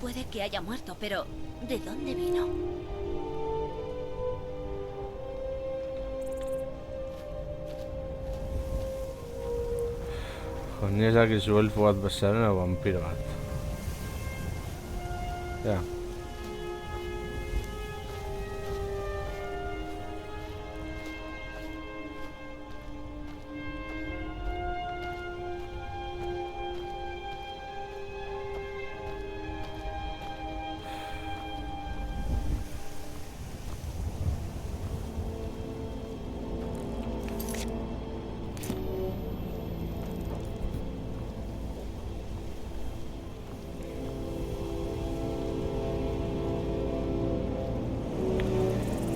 Puede que haya muerto, pero ¿de dónde vino? Joniezak izu elfo bat bezaren edo vampiro bat. Ja.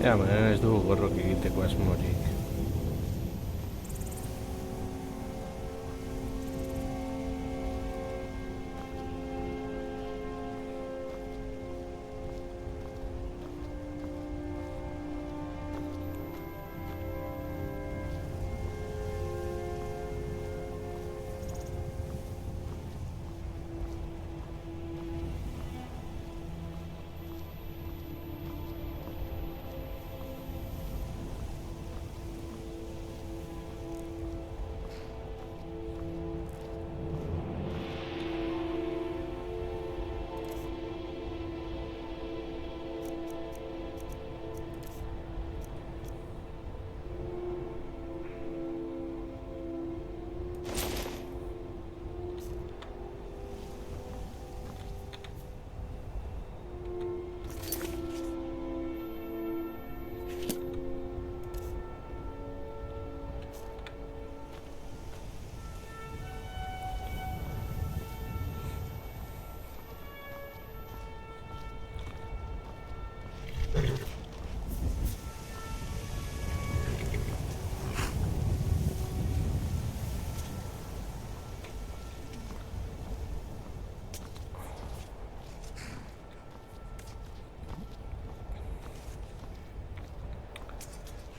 Ja, baina ez dugu gorrok egiteko asmorik.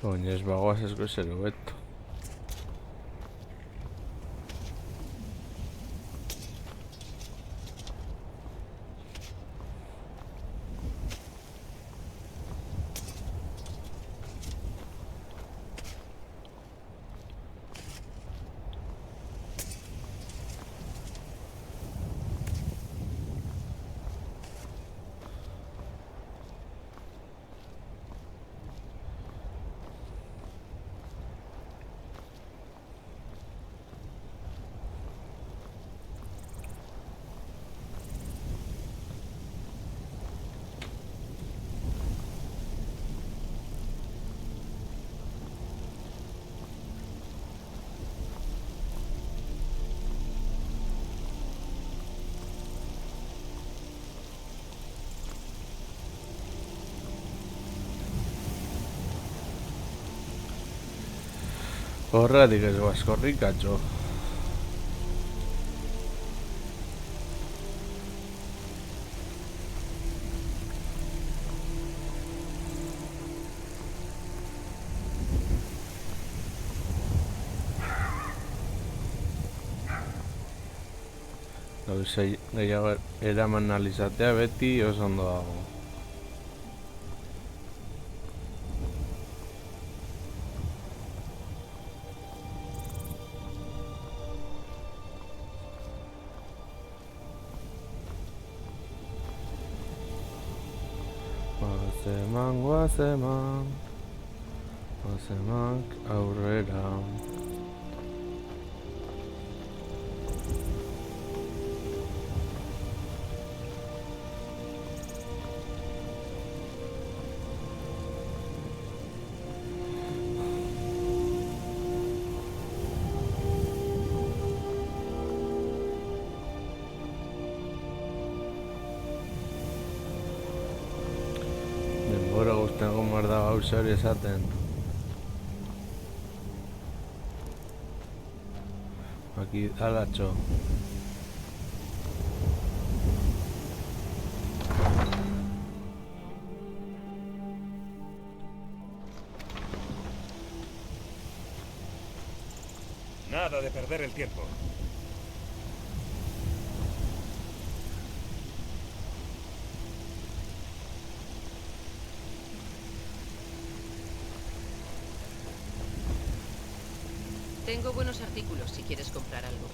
Oinez bagoaz ez gozer hobeto. Horregatik ez goaz korrikatxo. Gauzei gehiago eraman alizatea beti oso ondo dago. Guazemak aurrera. Denbora guztien gomar da gauza hori esaten. Aquí alatxo. Nada de perder el tiempo. Tengo buenos artículos si quieres comprar algo.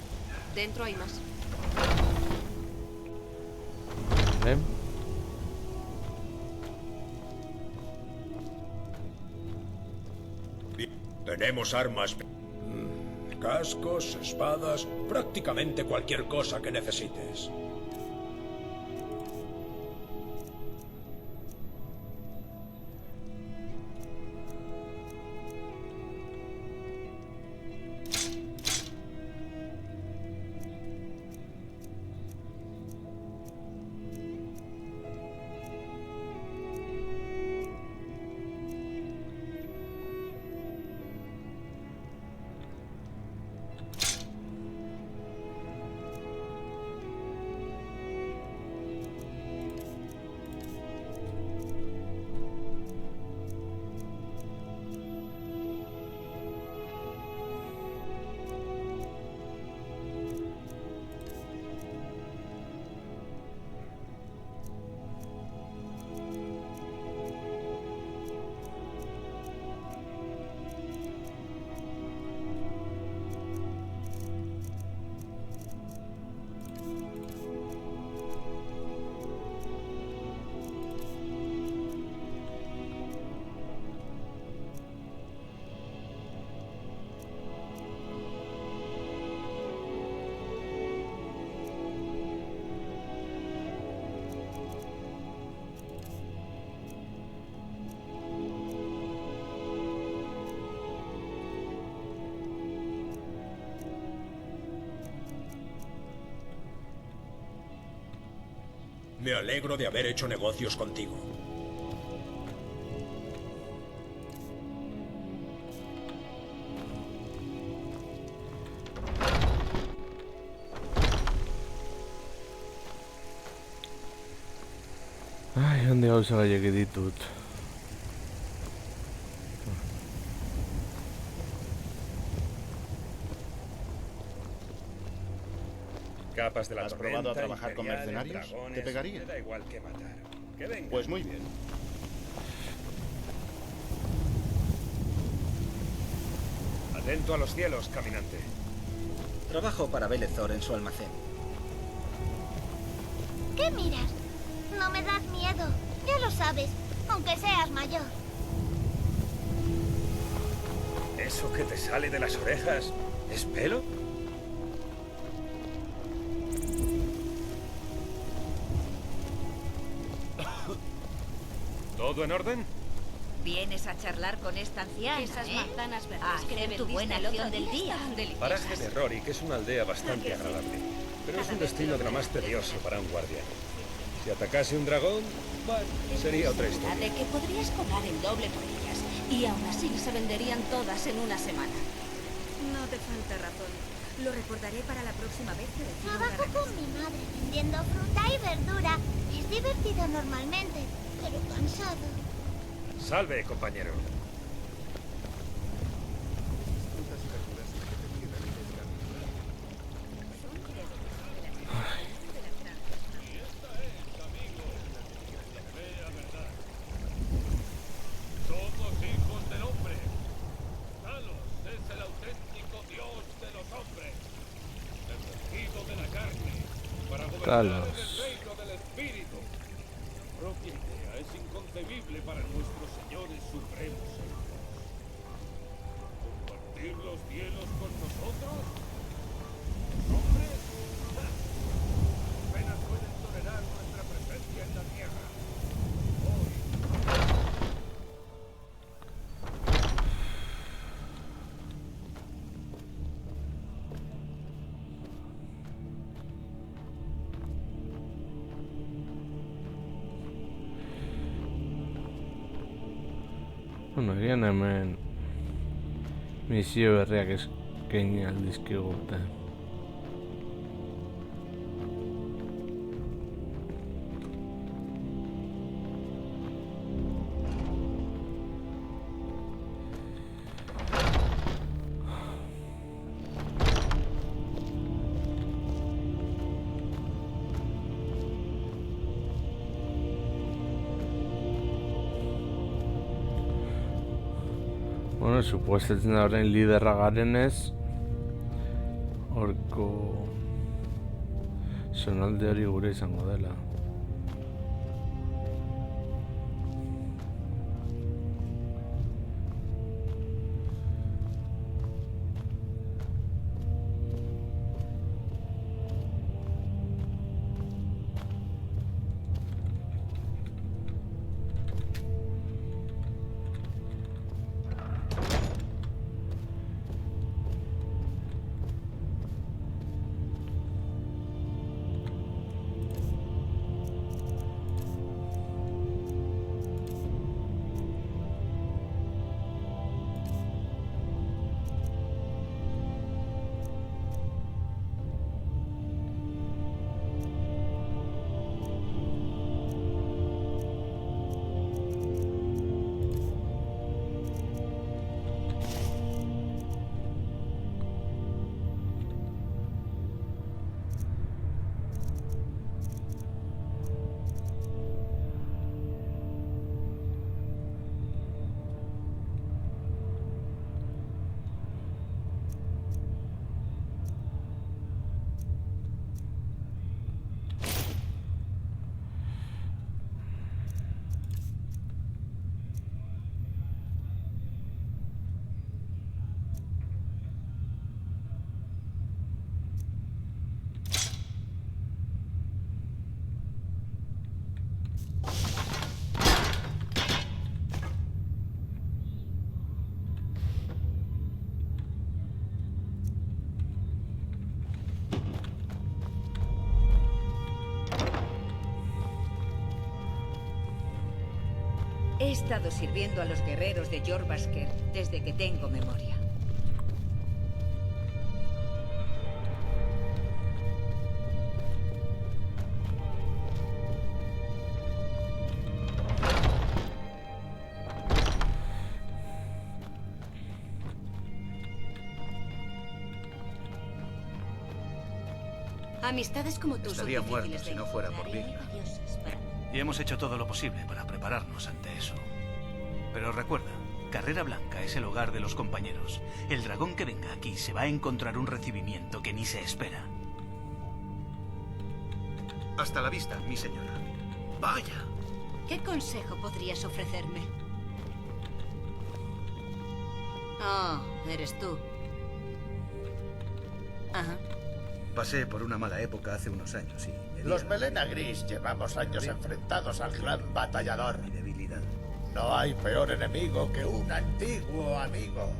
Dentro hay más. ¿Vale? Tenemos armas, cascos, espadas, prácticamente cualquier cosa que necesites. Me alegro de haber hecho negocios contigo. Ai, handi gauza gehiago ditut. Capas de la ¿Has probado a tormenta, trabajar con imperiales, mercenarios? dragones, ¿Te pegaría? me da igual que matar. Que venga. Pues muy bien. Atento a los cielos, caminante. Trabajo para Belezor en su almacén. ¿Qué miras? No me das miedo. Ya lo sabes, aunque seas mayor. ¿Eso que te sale de las orejas es pelo? ¿Todo en orden? Vienes a charlar con esta anciana, Esas manzanas verdes a que hacer me tu vendiste buena el otro acción del día. estaban deliciosas. Paraje de Rorik es una aldea bastante agradable, pero es un destino de lo más tedioso para un guardián. Si atacase un dragón, bueno, sería otra La historia. de que podrías cobrar el doble por ellas y aún así se venderían todas en una semana. No te falta razón. Lo recordaré para la próxima vez que decida Trabajo con mi madre vendiendo fruta y verdura. Es divertido normalmente, pero cansado. Salve, compañero. Somos hijos del hombre. Talos es el auténtico dios de los hombres. El ungido de la carne para gobernar Talos. en el reino del espíritu. Su propia idea es inconcebible para nuestros señores supremos. ¿Compartir los cielos con nosotros? ¿Los hombres? ¡Ja! Apenas pueden tolerar nuestra presencia en la tierra. Hoy Bueno, egian hemen misio berriak eskaini aldizkigute. Bueno, supuestatzen da orain liderra garenez, Horko zonalde hori gure izango dela. He estado sirviendo a los guerreros de Jorrvaskr desde que tengo memoria. Amistades como tú Estaría son muerto difíciles si de no fuera por encontrar, Vigna. ¿eh? Y hemos hecho todo lo posible para prepararnos ante eso. Pero recuerda, Carrera Blanca es el hogar de los compañeros. El dragón que venga aquí se va a encontrar un recibimiento que ni se espera. Hasta la vista, mi señora. Vaya. ¿Qué consejo podrías ofrecerme? Ah, eres tú. Ajá. Pasé por una mala época hace unos años y... Los Melena Gris llevamos años enfrentados al gran batallador. Mi debilidad. No hay peor enemigo que un antiguo amigo.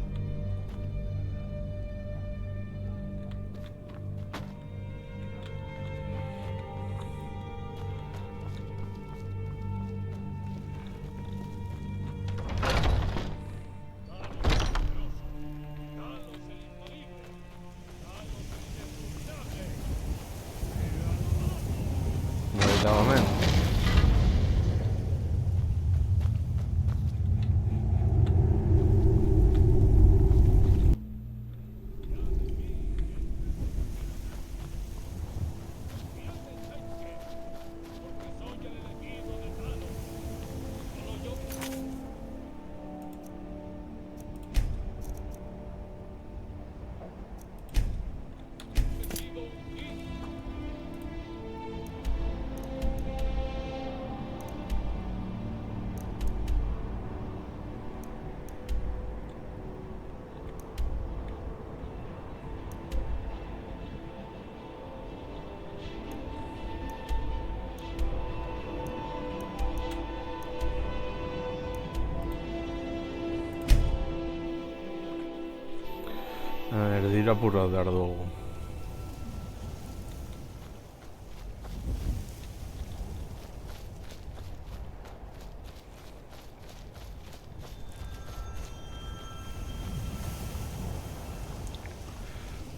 Erdira apurra behar dugu.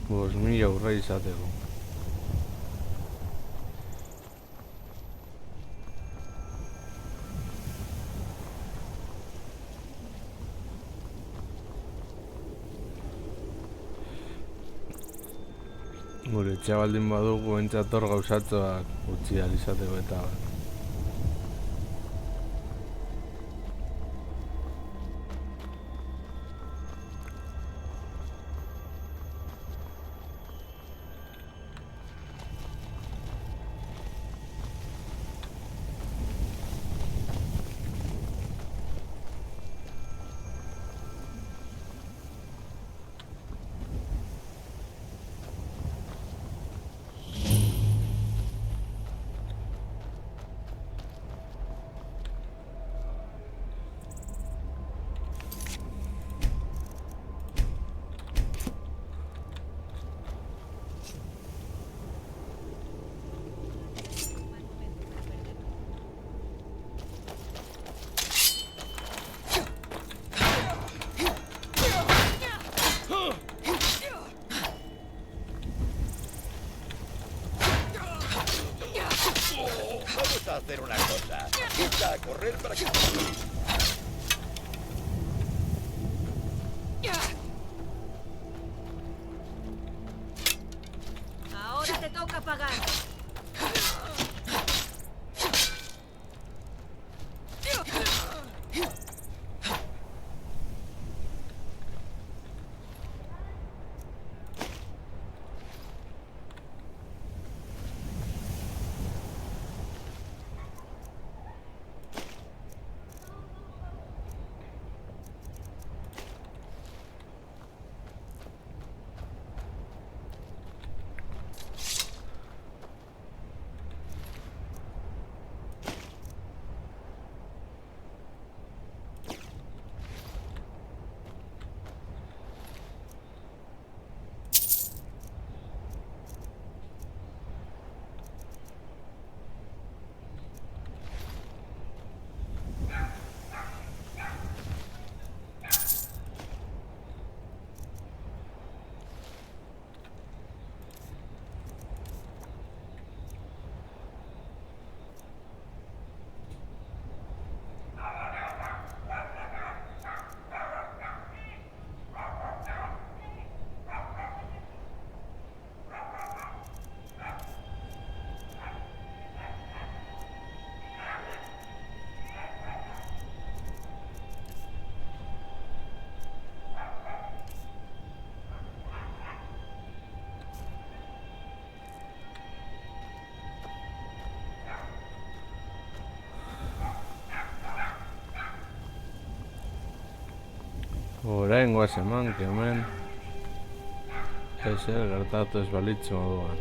Pues mila aurra izateko. Gure etxea baldin badugu entzator gauzatzoak utzi ahal izateko eta Vamos a hacer una cosa. Empieza a correr para que... Ahora te toca pagar. Oraingoa eman, hemen ezer gertatu ez balitzu moduan.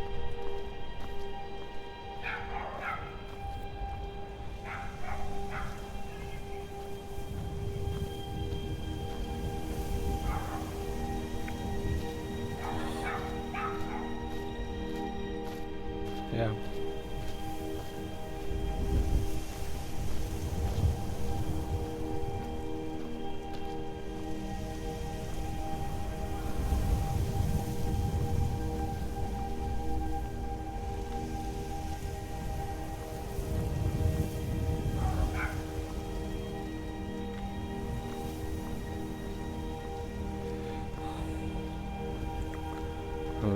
Ja.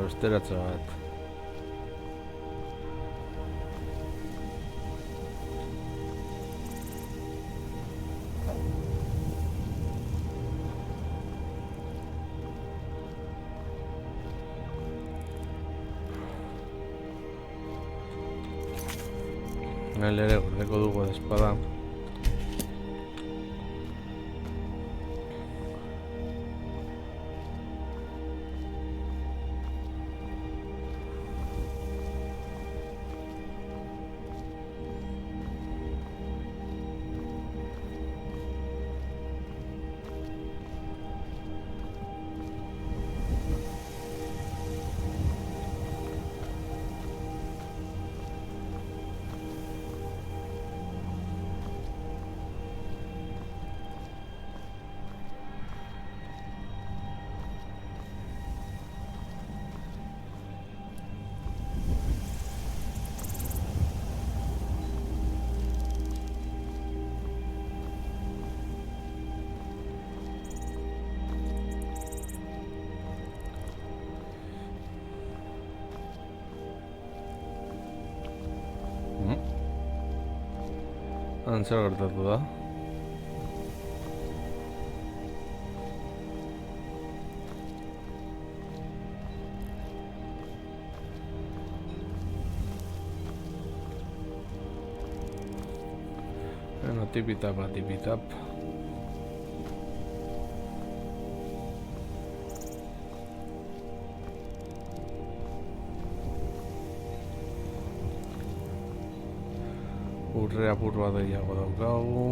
Esteratza bat. Nahi ere gordeko dugu espada. Zer gertatu da? Bueno, tipitap. Urre apur bat gehiago daukagu.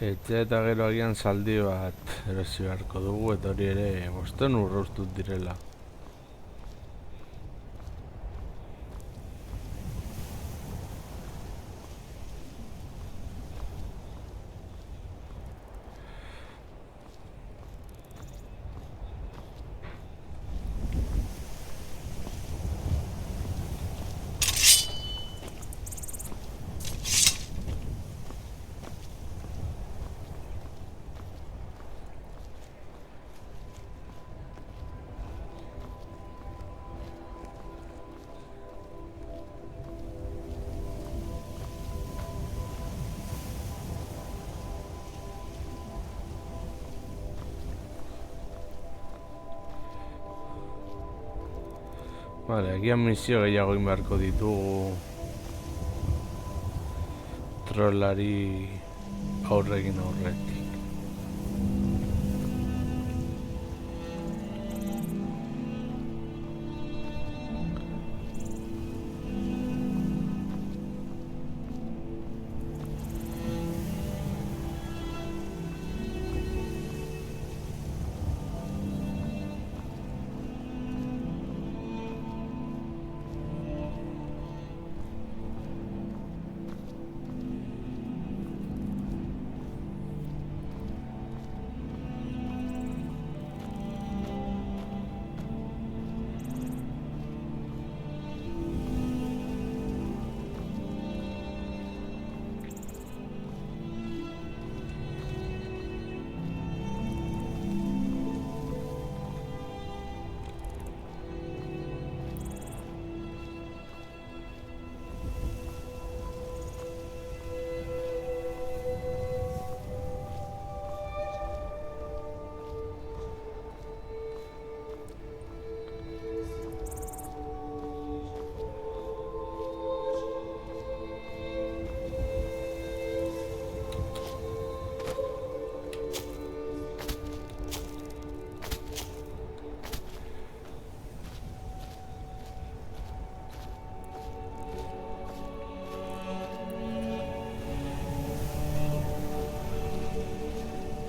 Etxe eta gero agian zaldi bat erosi beharko dugu, eta hori ere bosten urraustut direla. Vale, agian misio gehiago egin beharko ditugu trollari aurre egin aurretik.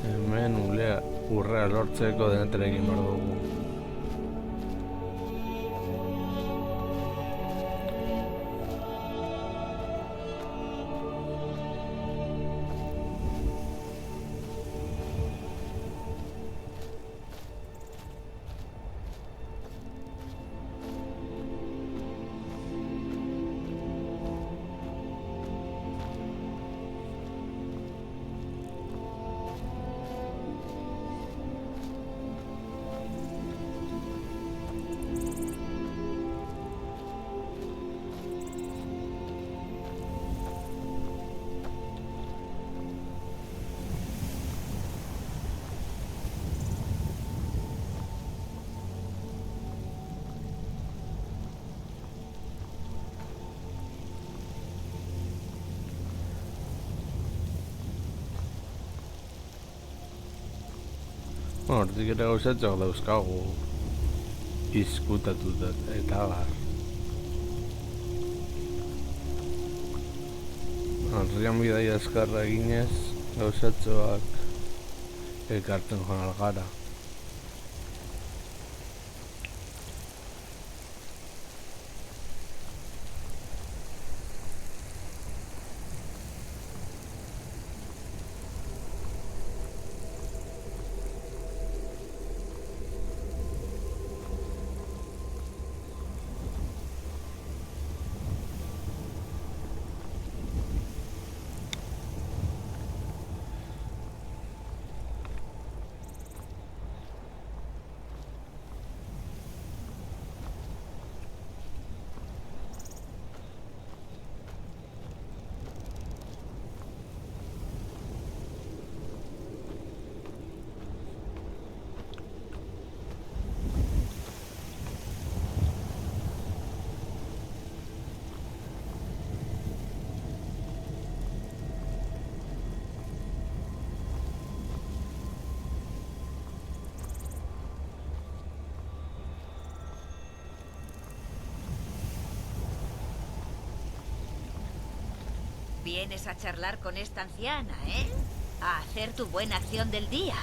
Hemen urrea lortzeko denetara egin behar dugu. Hortik ere gauzatxoak dauzkagu izkutatuta eta bar. Herrian bidaia azkarra eginez gauzatxoak elkartzen joan algara. Vienes a charlar con esta anciana, ¿eh? A hacer tu buena acción del día.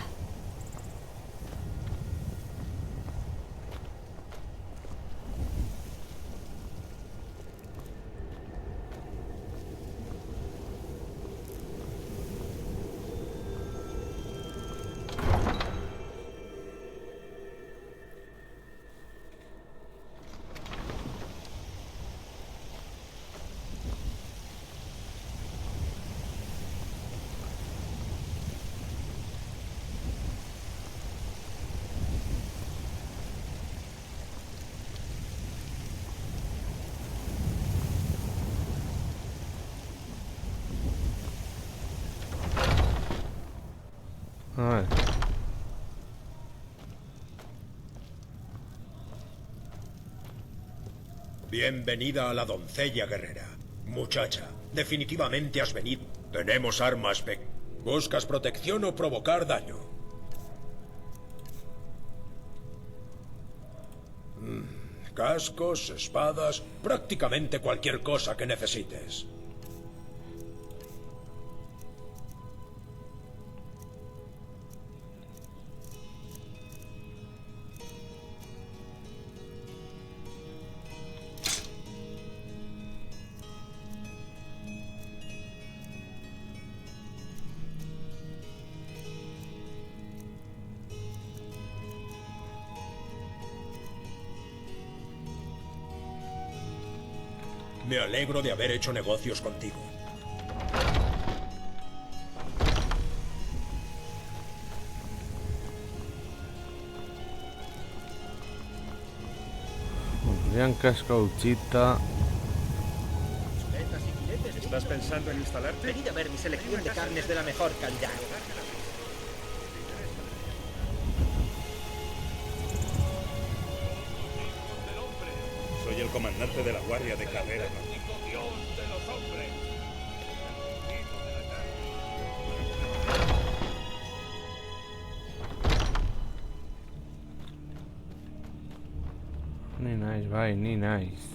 A ver. Bienvenida a la doncella guerrera. Muchacha, definitivamente has venido. Tenemos armas. ¿Buscas protección o provocar daño? Cascos, espadas, prácticamente cualquier cosa que necesites. Me alegro de haber hecho negocios contigo. Bianca Scauchita. ¿Estás pensando en instalarte? Venid a ver mi selección de carnes de la mejor calidad. Soy el comandante de la Guardia de Carrera. Dios de los hombres. Ni nice, bye, ni nice.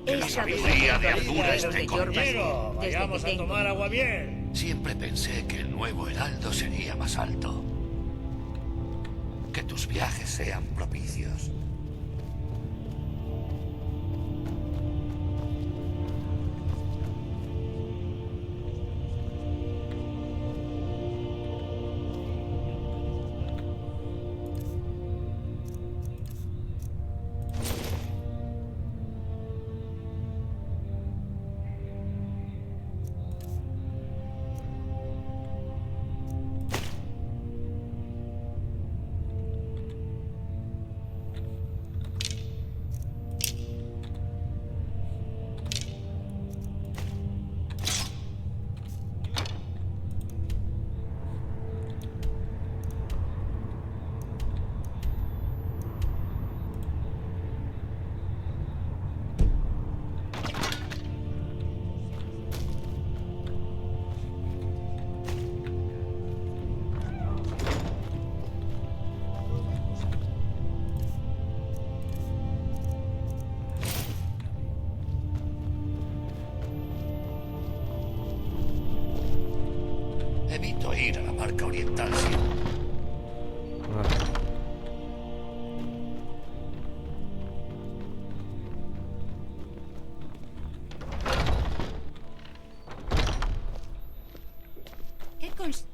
He la estado sabiduría de siguiendo a Azura los guerreros esté de Jorvaskr conmigo. desde Vayamos que a tengo tomar agua memoria. bien. Siempre pensé que el nuevo heraldo sería más alto. Que tus viajes sean propicios. Evito ir a la marca oriental siempre. ¿Qué cons...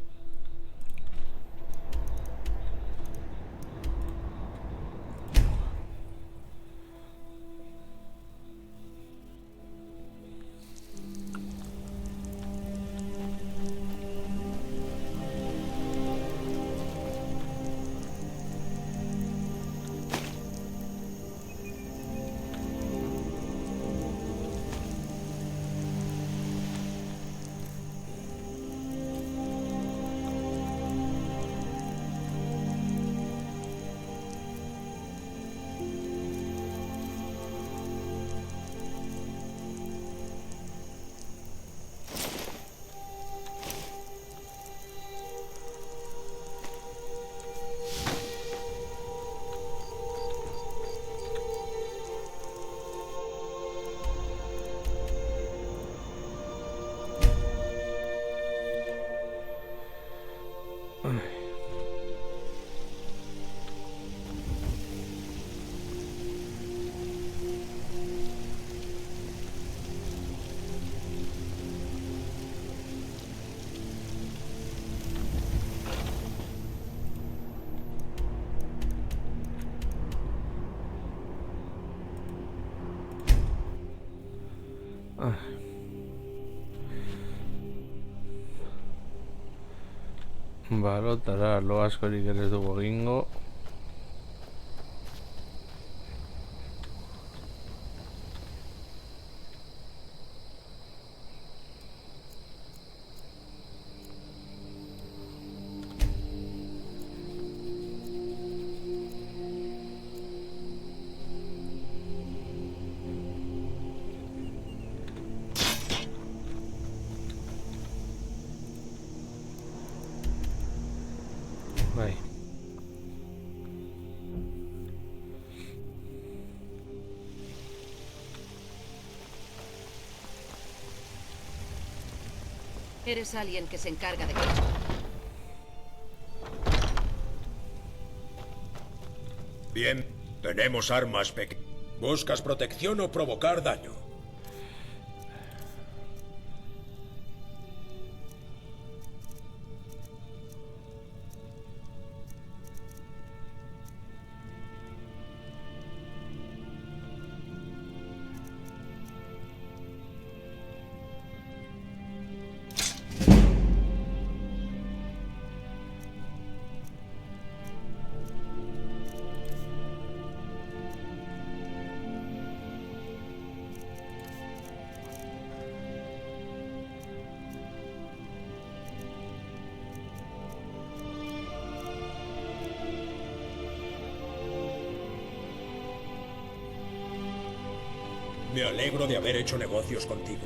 Balotara lo askorik ere ez dugu egingo. Bai. Eres alguien que se encarga de que... Bien, tenemos armas pequeñas. ¿Buscas protección o provocar daño? Me alegro de haber hecho negocios contigo.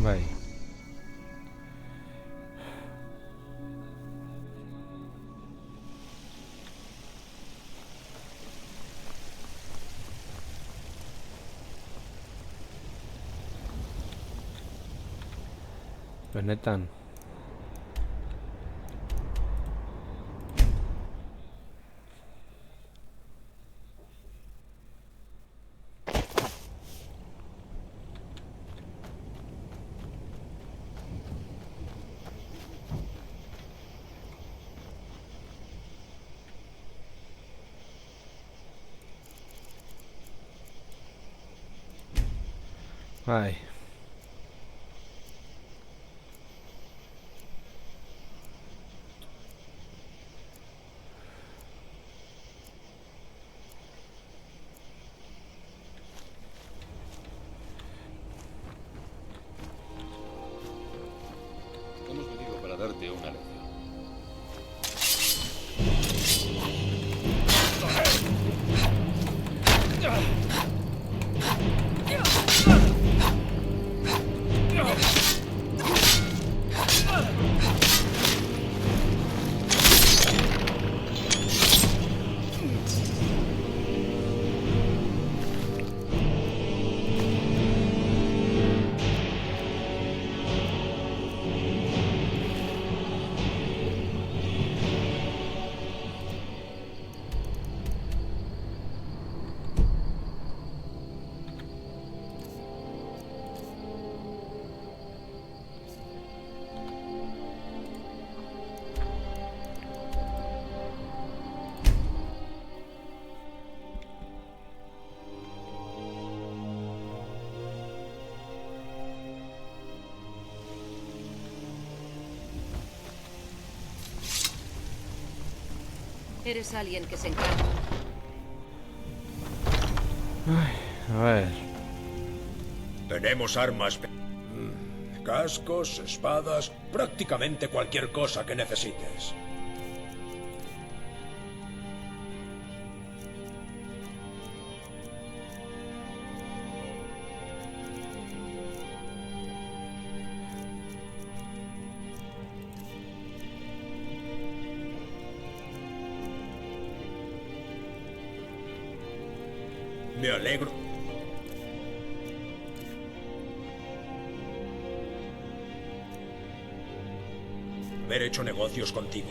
Bai. Benetan. Bai. Hemos venido para darte una lección. Eres alguien que se encarga. Ay, a ver. Tenemos armas, cascos, espadas, prácticamente cualquier cosa que necesites. Me alegro. Haber hecho negocios contigo.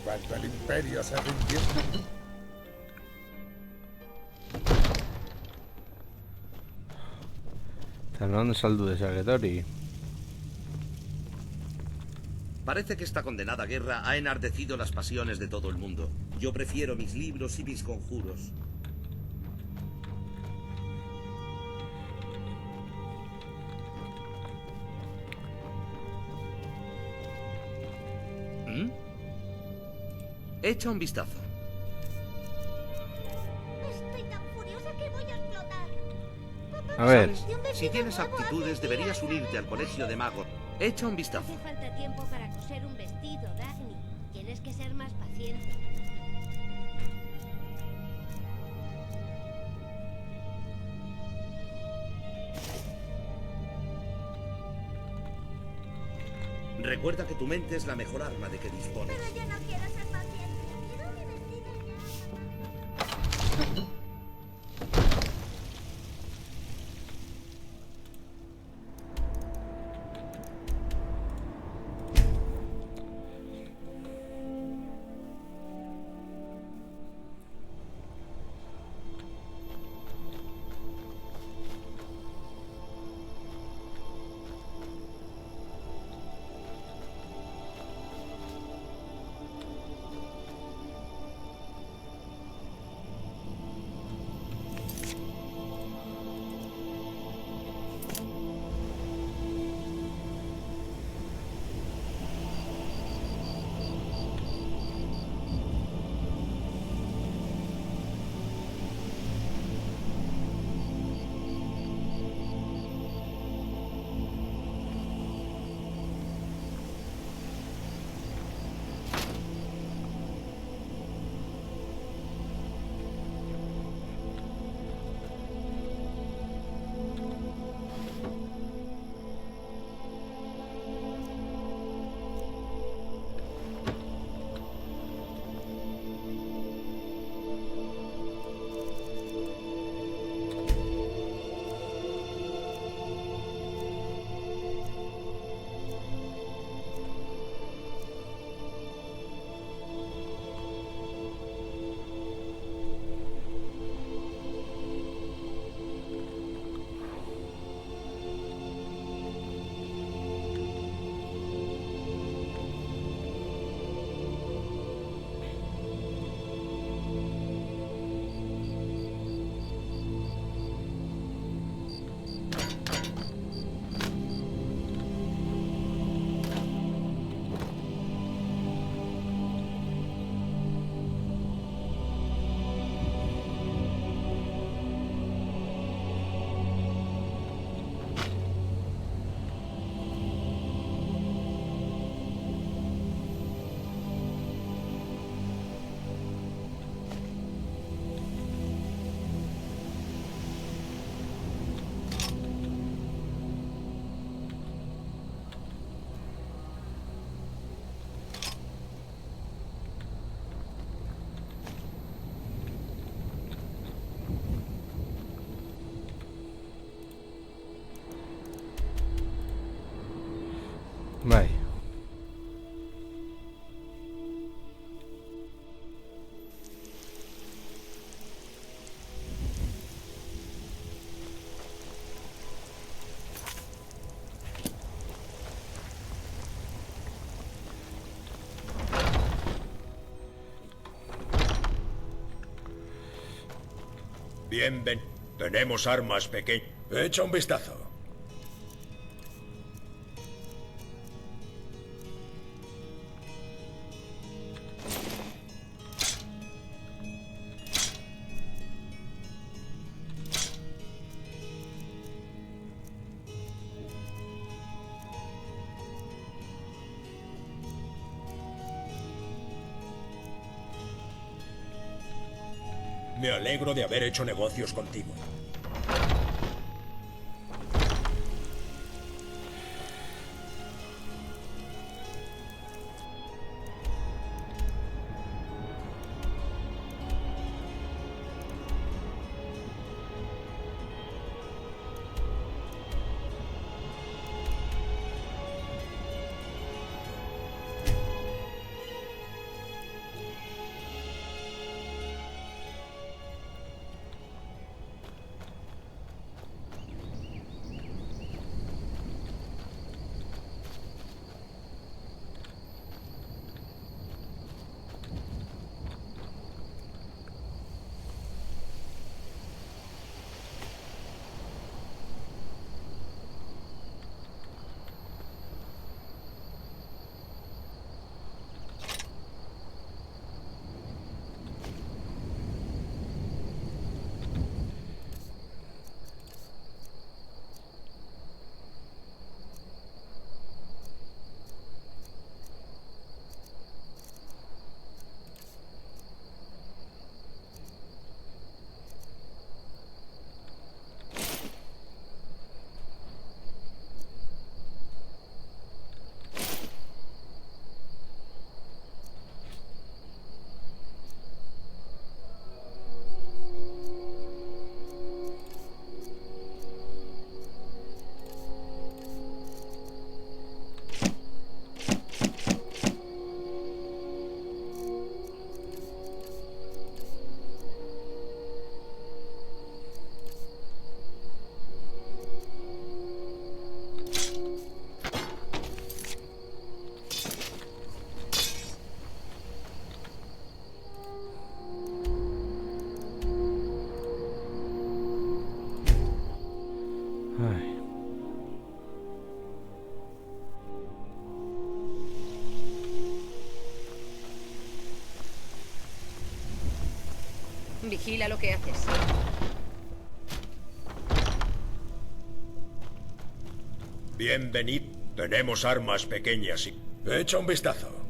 Cuando el Imperio se rindió. Talón de saldo de Sagetori. Parece que esta condenada guerra ha enardecido las pasiones de todo el mundo. Yo prefiero mis libros y mis conjuros. ¿Mm? Echa un vistazo. Estoy tan furiosa que voy a explotar. A ver. ¿Sabes? Si tienes aptitudes, deberías unirte al colegio de magos. Echa un vistazo. Hace falta tiempo para coser un vestido, Dagny. Tienes que ser más paciente. Recuerda que tu mente es la mejor arma de que dispones. Pero yo no quiero ser paciente. Quiero mi vestido ya. Tenemos armas pequeñas. Echa un vistazo. Me alegro de haber hecho negocios contigo. Vigila lo que haces. Bienvenido. Tenemos armas pequeñas y... Echa un vistazo.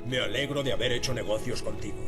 Me alegro de haber hecho negocios contigo.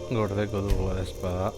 Gordeko dugu espada.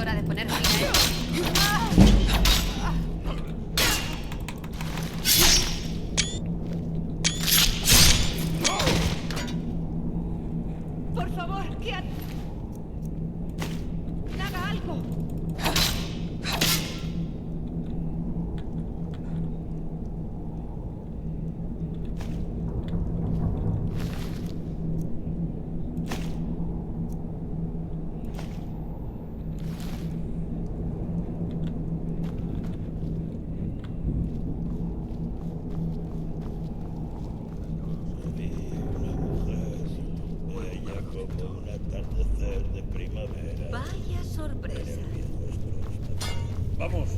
hora de poner fin a esto. Por favor, que haga algo. Vaya sorpresa. Vamos.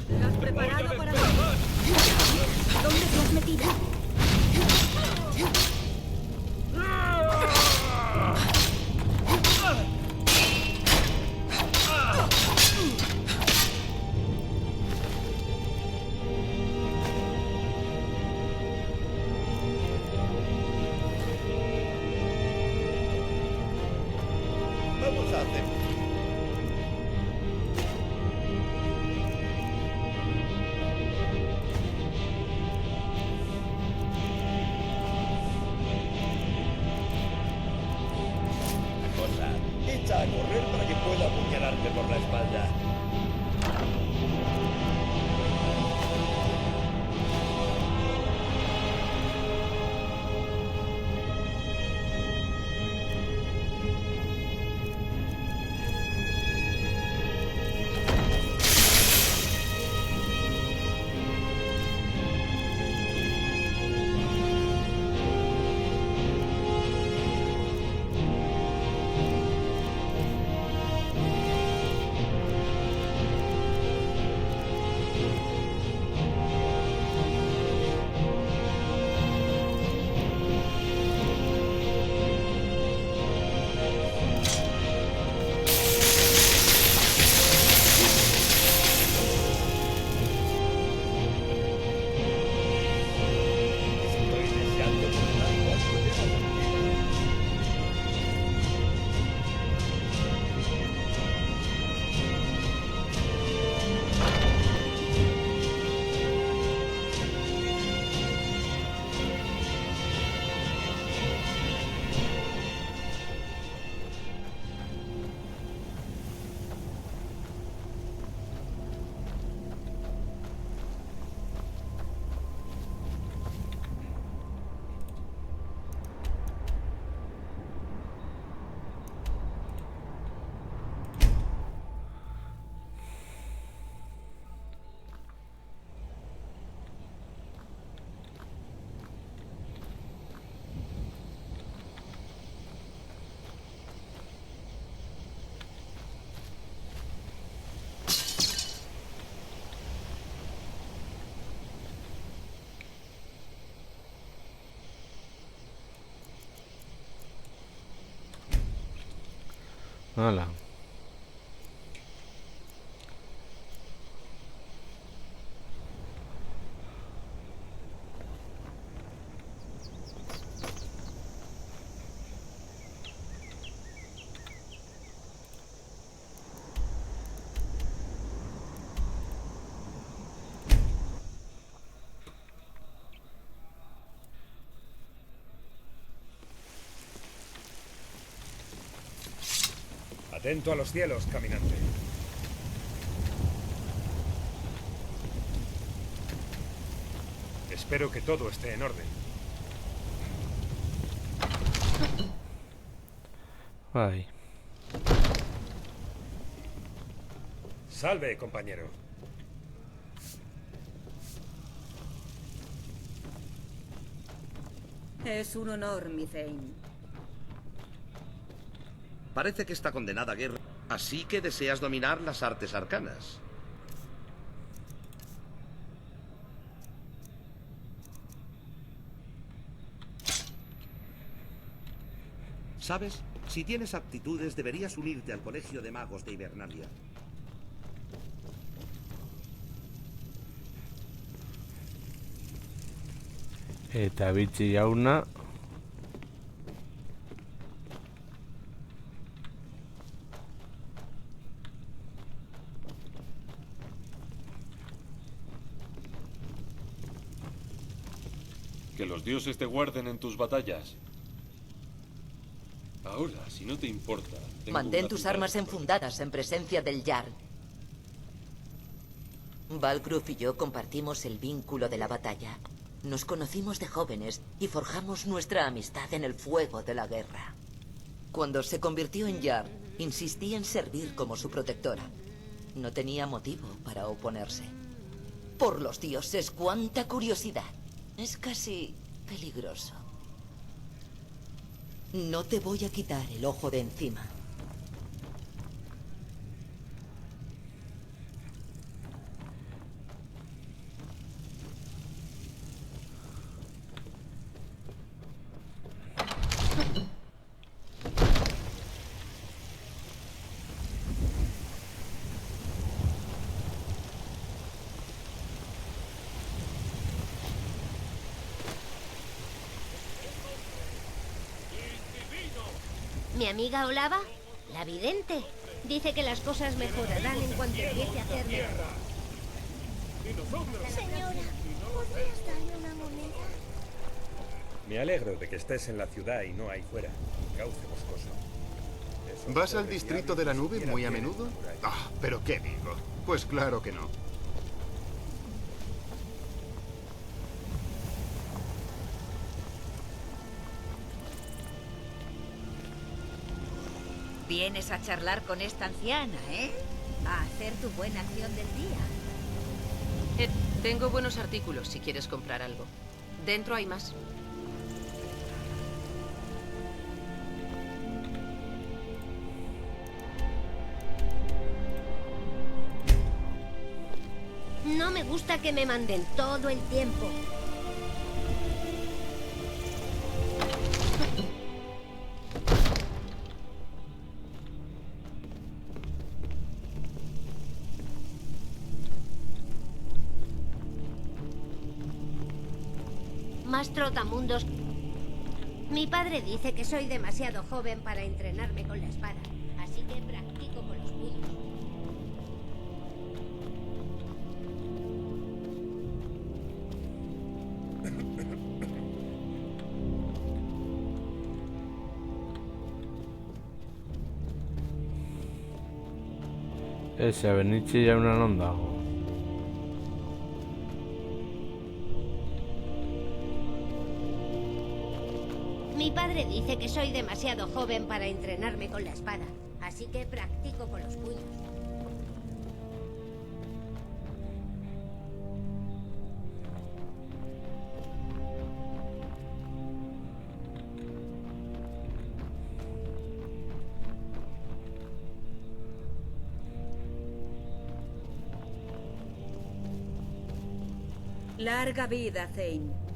¿Lo has preparado para mí? ¿Dónde te has metido? Vamos a hacer. Cosa, echa a correr para que pueda apuñalarte por la espalda. Estoy deseando con algo así. Hala. Atento a los cielos, caminante. Espero que todo esté en orden. Ay. Salve, compañero. Es un honor, mi Zane. Parece que está condenada a guerra. Así que deseas dominar las artes arcanas. ¿Sabes? Si tienes aptitudes, deberías unirte al Colegio de Magos de Hibernalia. Eta bitxi jauna. Que los dioses te guarden en tus batallas. Ahora, si no te importa... Mantén tus armas enfundadas en presencia del Jarl. Valgruf y yo compartimos el vínculo de la batalla. Nos conocimos de jóvenes y forjamos nuestra amistad en el fuego de la guerra. Cuando se convirtió en Jarl, insistí en servir como su protectora. No tenía motivo para oponerse. Por los dioses, cuánta curiosidad. Es casi peligroso. No te voy a quitar el ojo de encima. ¿Mi amiga Olava? La vidente. Dice que las cosas mejorarán en cuanto empiece a hacer mejor. Señora, ¿podrías darme una moneda? Me alegro de que estés en la ciudad y no ahí fuera. Cauce boscoso. ¿Vas al distrito de la nube muy a menudo? Ah, pero ¿qué digo? Pues claro que no. Vienes a charlar con esta anciana, ¿eh? A hacer tu buena acción del día. Tengo buenos artículos si quieres comprar algo. Dentro hay más. No me gusta que me manden todo el tiempo. Más trotamundos. Mi padre dice que soy demasiado joven para entrenarme con la espada, así que practico con los puños. Ese Benichi ya una non dago. Mi padre dice que soy demasiado joven para entrenarme con la espada, así que practico con los puños. Larga vida, Thane.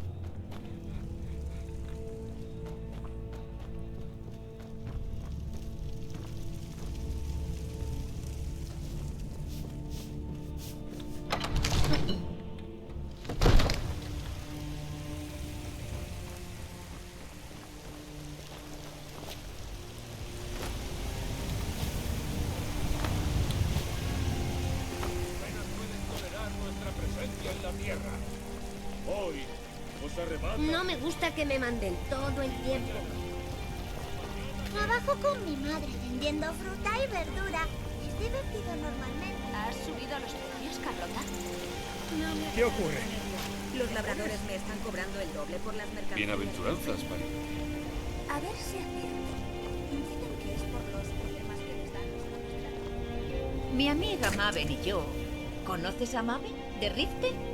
No me gusta que me manden todo el tiempo. Trabajo con mi madre vendiendo fruta y verdura. Es divertido normalmente. ¿Has subido a los precios, Carlota? No me ¿Qué ocurre? Los labradores me están cobrando el doble por las mercancías. Bienaventuranzas, Mari. A ver si acierto. Dicen que es por los problemas que les dan los naves. Mi amiga Maven y yo... ¿Conoces a Maven de Riften?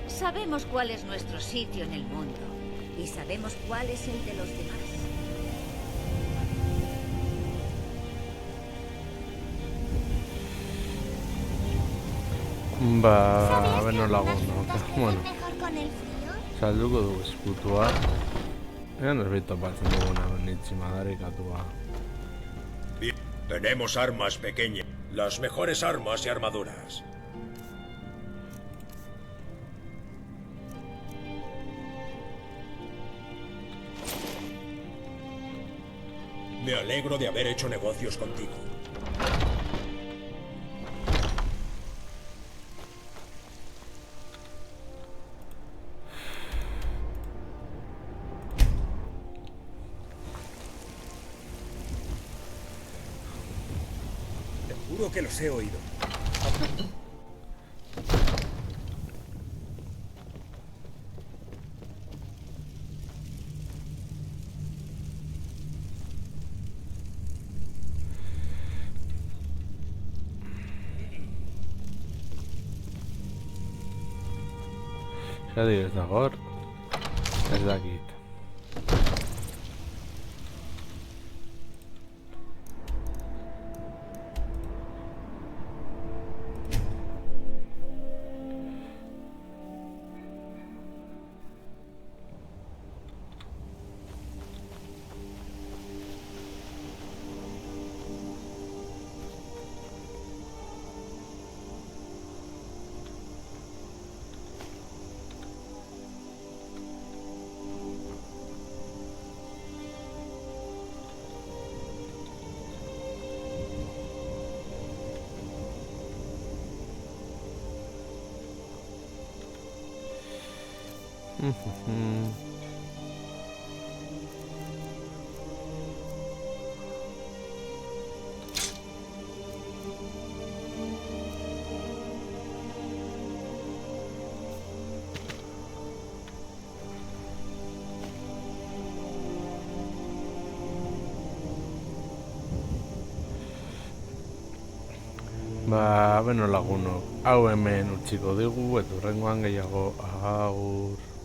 Sabemos cuál es nuestro sitio en el mundo. Y sabemos cuál es el de los demás. Ba, beno lagun, no? Bueno, Mejor con el frío. salduko dugu esputua. Ya nos he topatzen duguna benitzi madarikatua. Bien, tenemos armas pequeñas. Las mejores armas y armaduras. Me alegro de haber hecho negocios contigo. Te juro que los he oído. Jadi ez da gor. Ez dakit. Ba, beno lagunok, hau hemen utziko digu, eta hurrengoan gehiago, agur.